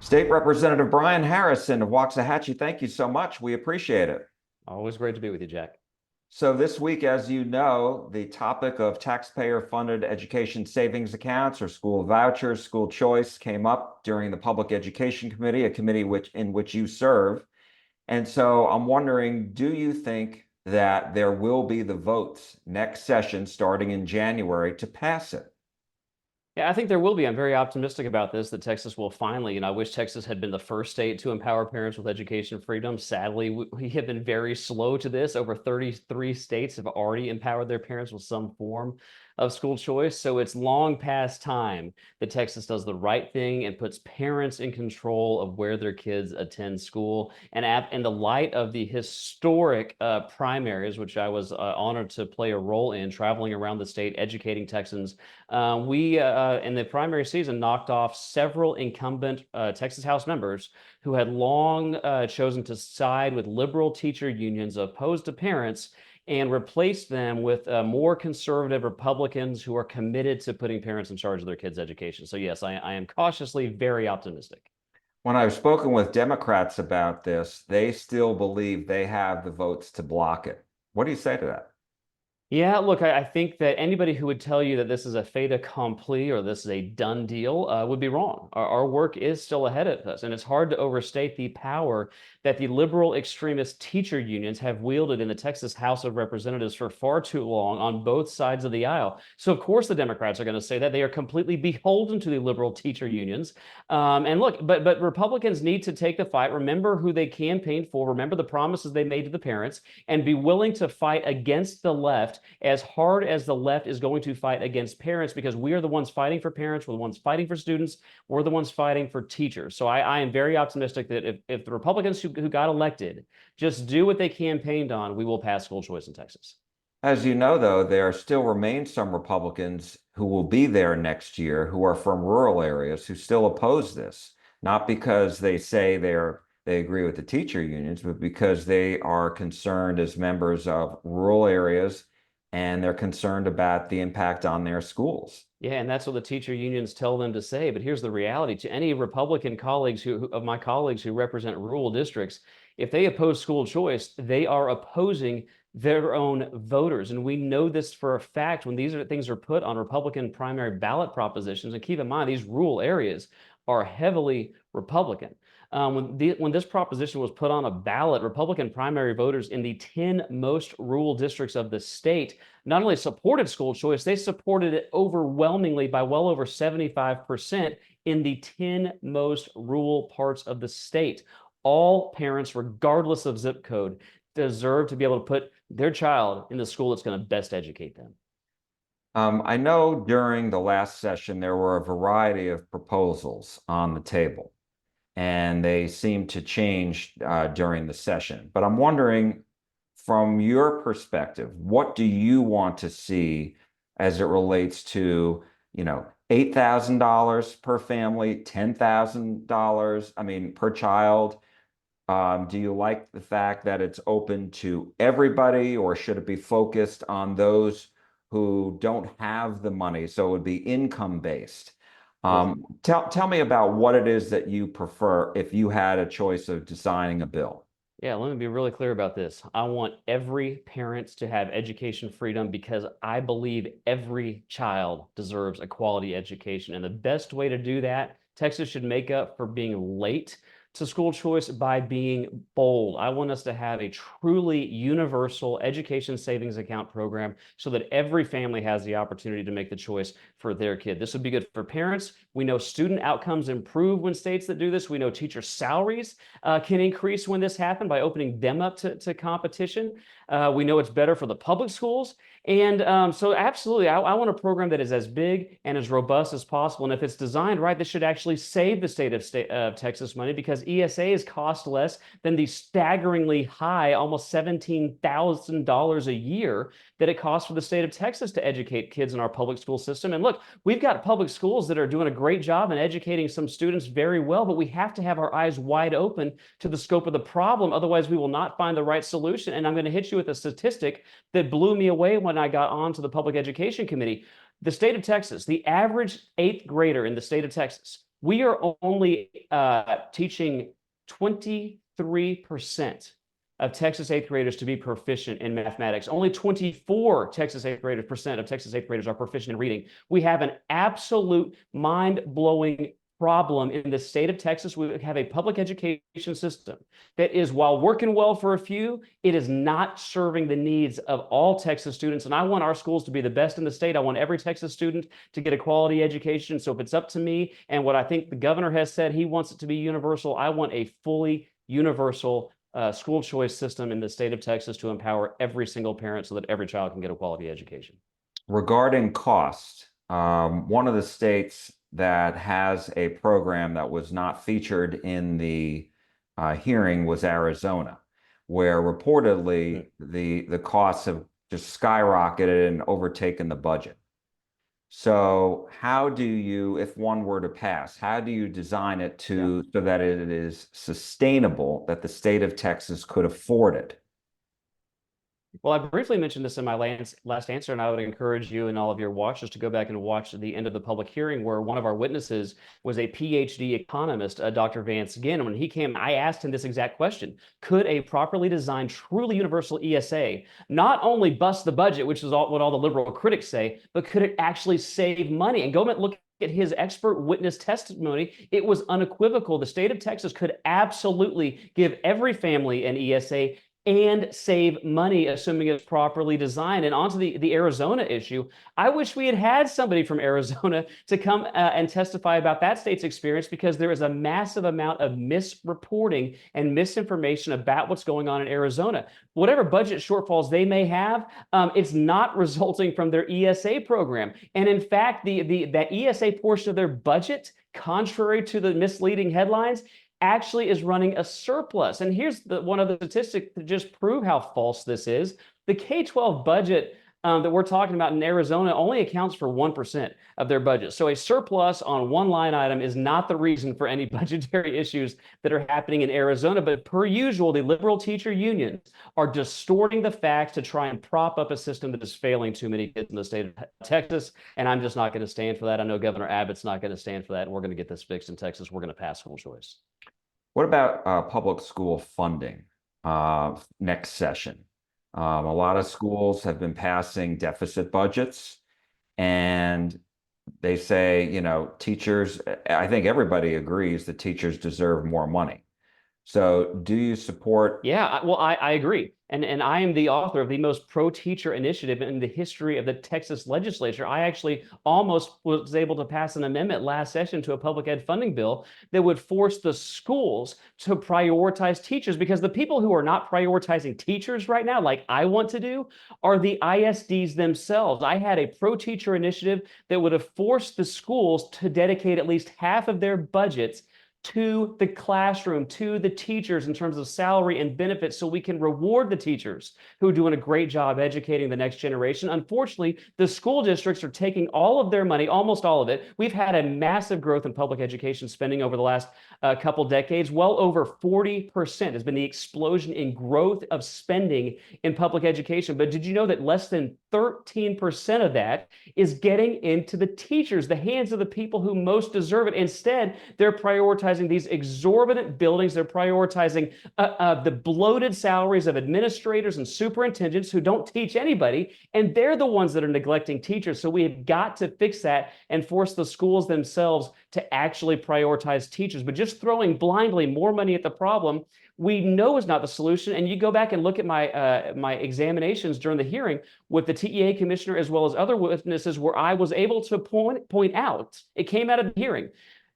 State Representative Brian Harrison of Waxahachie, thank you so much. We appreciate it. Always great to be with you, Jack. So this week, as you know, the topic of taxpayer-funded education savings accounts or school vouchers, school choice came up during the Public Education Committee, a committee in which you serve. And so I'm wondering, do you think that there will be the votes next session starting in January to pass it? Yeah, I think there will be. I'm very optimistic about this, that Texas will finally, I wish Texas had been the first state to empower parents with education freedom. Sadly, we have been very slow to this. Over 33 states have already empowered their parents with some form of school choice. So it's long past time that Texas does the right thing and puts parents in control of where their kids attend school. And in the light of the historic primaries, which I was honored to play a role in, traveling around the state, educating Texans, we, in the primary season, knocked off several incumbent Texas House members who had long chosen to side with liberal teacher unions opposed to parents and replaced them with more conservative Republicans who are committed to putting parents in charge of their kids' education. So yes, I am cautiously very optimistic. When I've spoken with Democrats about this, they still believe they have the votes to block it. What do you say to that? Yeah, look, I think that anybody who would tell you that this is a fait accompli or this is a done deal would be wrong. Our work is still ahead of us, and it's hard to overstate the power that the liberal extremist teacher unions have wielded in the Texas House of Representatives for far too long on both sides of the aisle. So, of course, the Democrats are going to say that they are completely beholden to the liberal teacher unions. And look, but Republicans need to take the fight. Remember who they campaigned for. Remember the promises they made to the parents, and be willing to fight against the left as hard as the left is going to fight against parents, because we are the ones fighting for parents, we're the ones fighting for students, we're the ones fighting for teachers. So I am very optimistic that if the Republicans who got elected just do what they campaigned on, we will pass school choice in Texas. As you know, though, there still remain some Republicans who will be there next year who are from rural areas who still oppose this, not because they say they agree with the teacher unions, but because they are concerned as members of rural areas and they're concerned about the impact on their schools. Yeah, and that's what the teacher unions tell them to say. But here's the reality: to any Republican colleagues of my colleagues who represent rural districts, if they oppose school choice, they are opposing their own voters. And we know this for a fact when these things are put on Republican primary ballot propositions. And keep in mind, these rural areas are heavily Republican. When this proposition was put on a ballot, Republican primary voters in the 10 most rural districts of the state not only supported school choice, they supported it overwhelmingly by well over 75% in the 10 most rural parts of the state. All parents, regardless of zip code, deserve to be able to put their child in the school that's going to best educate them. I know during the last session there were a variety of proposals on the table, and they seem to change during the session. But I'm wondering, from your perspective, what do you want to see as it relates to, $8,000 per family, $10,000, I mean, per child? Do you like the fact that it's open to everybody, or should it be focused on those who don't have the money? So it would be income based. Well, Tell me about what it is that you prefer if you had a choice of designing a bill. yeah, let me be really clear about this. I want every parent to have education freedom because I believe every child deserves a quality education. And the best way to do that, Texas should make up for being late to school choice by being bold. I want us to have a truly universal education savings account program so that every family has the opportunity to make the choice for their kid. This would be good for parents. We know student outcomes improve when states that do this. We know teacher salaries can increase when this happens by opening them up to competition. We know it's better for the public schools. And so absolutely, I want a program that is as big and as robust as possible. And if it's designed right, this should actually save the state of Texas money, because ESAs cost less than the staggeringly high, almost $17,000 a year that it costs for the state of Texas to educate kids in our public school system. And look, we've got public schools that are doing a great job in educating some students very well, but we have to have our eyes wide open to the scope of the problem. Otherwise, we will not find the right solution. And I'm going to hit you with a statistic that blew me away when I got onto the Public Education Committee. The state of Texas, the average eighth grader in the state of Texas We are only teaching 23% of Texas eighth graders to be proficient in mathematics. Only 24 Texas eighth graders percent of Texas eighth graders are proficient in reading. We have an absolute mind-blowing problem in the state of Texas. We have a public education system that is, while working well for a few, it is not serving the needs of all Texas students. And I want our schools to be the best in the state. I want every Texas student to get a quality education. So if it's up to me and what I think the governor has said, he wants it to be universal. I want a fully universal school choice system in the state of Texas to empower every single parent so that every child can get a quality education. Regarding cost, one of the states that has a program that was not featured in the hearing was Arizona, where reportedly the costs have just skyrocketed and overtaken the budget. So how do you, if one were to pass, how do you design it so that it is sustainable, that the state of Texas could afford it? Well, I briefly mentioned this in my last answer, and I would encourage you and all of your watchers to go back and watch the end of the public hearing where one of our witnesses was a PhD economist, Dr. Vance Ginn. When he came, I asked him this exact question. Could a properly designed, truly universal ESA not only bust the budget, which is what all the liberal critics say, but could it actually save money? And go and look at his expert witness testimony. It was unequivocal. The state of Texas could absolutely give every family an ESA and save money, assuming it's properly designed. And onto the Arizona issue, I wish we had somebody from Arizona to come and testify about that state's experience, because there is a massive amount of misreporting and misinformation about what's going on in Arizona. Whatever budget shortfalls they may have, it's not resulting from their ESA program. And in fact, that ESA portion of their budget, contrary to the misleading headlines, actually is running a surplus. And here's one of the statistics to just prove how false this is. The K-12 budget that we're talking about in Arizona only accounts for 1% of their budget. So a surplus on one line item is not the reason for any budgetary issues that are happening in Arizona. But per usual, the liberal teacher unions are distorting the facts to try and prop up a system that is failing too many kids in the state of Texas. And I'm just not going to stand for that. I know Governor Abbott's not going to stand for that. And we're going to get this fixed in Texas. We're going to pass school choice. What about public school funding next session? A lot of schools have been passing deficit budgets, and they say, you know, teachers, I think everybody agrees that teachers deserve more money. So do you support? Yeah, well, I agree. And I am the author of the most pro-teacher initiative in the history of the Texas legislature. I actually almost was able to pass an amendment last session to a public ed funding bill that would force the schools to prioritize teachers, because the people who are not prioritizing teachers right now, like I want to do, are the ISDs themselves. I had a pro-teacher initiative that would have forced the schools to dedicate at least half of their budgets to the classroom, to the teachers in terms of salary and benefits, so we can reward the teachers who are doing a great job educating the next generation. Unfortunately, the school districts are taking all of their money, almost all of it. We've had a massive growth in public education spending over the last couple decades. Well over 40% has been the explosion in growth of spending in public education. But did you know that less than 13% of that is getting into the teachers, the hands of the people who most deserve it? Instead, they're prioritizing these exorbitant buildings. They're prioritizing the bloated salaries of administrators and superintendents who don't teach anybody, and they're the ones that are neglecting teachers. So we have got to fix that and force the schools themselves to actually prioritize teachers. But just throwing blindly more money at the problem, we know is not the solution. And you go back and look at my examinations during the hearing with the TEA commissioner as well as other witnesses, where I was able to point out, it came out of the hearing,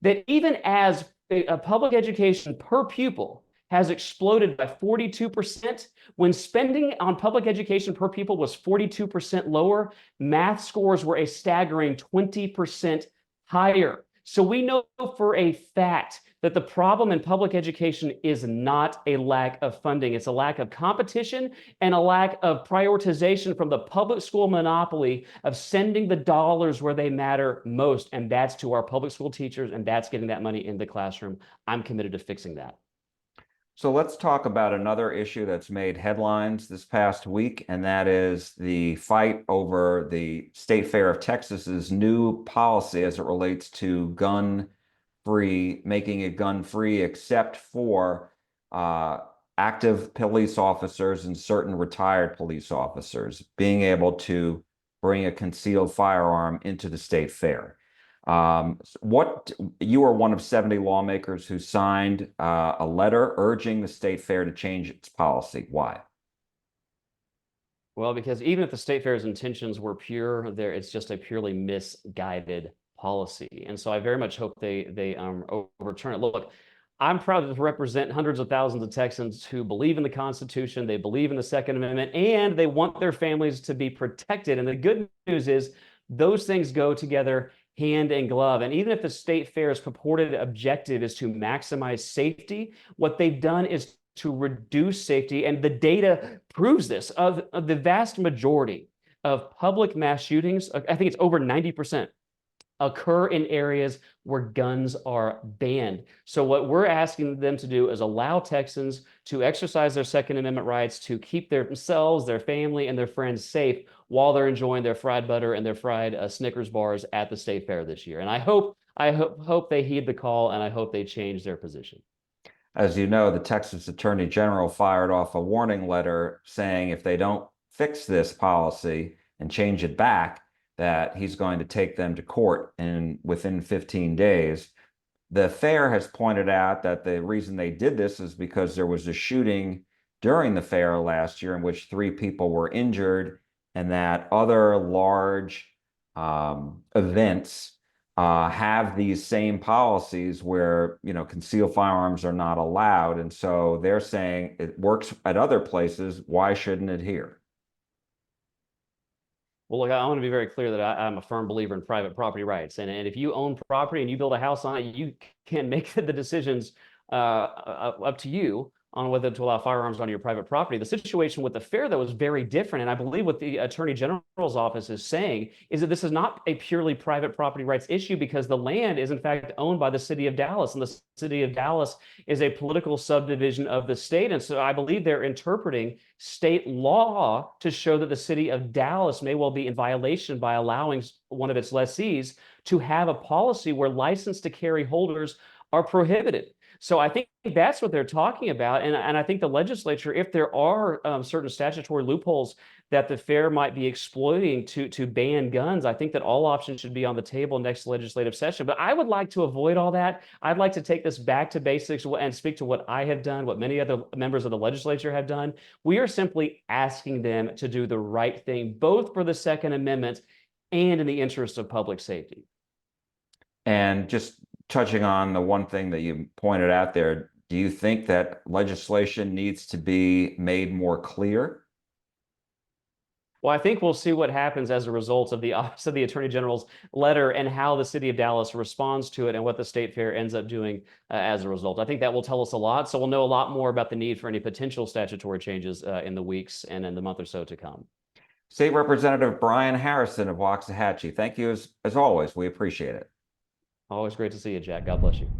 that even as a public education per pupil has exploded by 42%, when spending on public education per pupil was 42% lower, math scores were a staggering 20% higher. So we know for a fact that the problem in public education is not a lack of funding. It's a lack of competition and a lack of prioritization from the public school monopoly of sending the dollars where they matter most. And that's to our public school teachers, and that's getting that money in the classroom. I'm committed to fixing that. So let's talk about another issue that's made headlines this past week, and that is the fight over the State Fair of Texas's new policy as it relates to gun free, making it gun free, except for active police officers and certain retired police officers being able to bring a concealed firearm into the state fair. What you are one of 70 lawmakers who signed a letter urging the state fair to change its policy. Why? Well, because even if the state fair's intentions were pure, it's just a purely misguided policy. And so I very much hope they overturn it. Look, I'm proud to represent hundreds of thousands of Texans who believe in the Constitution, they believe in the Second Amendment, and they want their families to be protected. And the good news is those things go together hand in glove. And even if the state fair's purported objective is to maximize safety, what they've done is to reduce safety. And the data proves this. Of the vast majority of public mass shootings, I think it's over 90%, occur in areas where guns are banned. So what we're asking them to do is allow Texans to exercise their Second Amendment rights to keep themselves, their family, and their friends safe while they're enjoying their fried butter and their fried Snickers bars at the state fair this year. And I hope they heed the call, and I hope they change their position. As you know, the Texas Attorney General fired off a warning letter saying if they don't fix this policy and change it back, that he's going to take them to court within 15 days. The fair has pointed out that the reason they did this is because there was a shooting during the fair last year in which 3 people were injured, and that other large events have these same policies where, concealed firearms are not allowed. And so they're saying it works at other places. Why shouldn't it here? Well, look, I want to be very clear that I'm a firm believer in private property rights. And if you own property and you build a house on it, you can make the decisions up to you on whether to allow firearms on your private property. The situation with the fair, though, is very different. And I believe what the Attorney General's office is saying is that this is not a purely private property rights issue, because the land is, in fact, owned by the city of Dallas. And the city of Dallas is a political subdivision of the state. And so I believe they're interpreting state law to show that the city of Dallas may well be in violation by allowing one of its lessees to have a policy where license to carry holders are prohibited. So I think that's what they're talking about. And I think the legislature, if there are certain statutory loopholes that the fair might be exploiting to ban guns, I think that all options should be on the table next legislative session. But I would like to avoid all that. I'd like to take this back to basics and speak to what I have done, what many other members of the legislature have done. We are simply asking them to do the right thing, both for the Second Amendment and in the interest of public safety. And just touching on the one thing that you pointed out there, do you think that legislation needs to be made more clear? Well, I think we'll see what happens as a result of the Office of the Attorney General's letter and how the city of Dallas responds to it and what the state fair ends up doing as a result. I think that will tell us a lot. So we'll know a lot more about the need for any potential statutory changes in the weeks and in the month or so to come. State Representative Brian Harrison of Waxahachie, thank you as always. We appreciate it. Always great to see you, Jack. God bless you.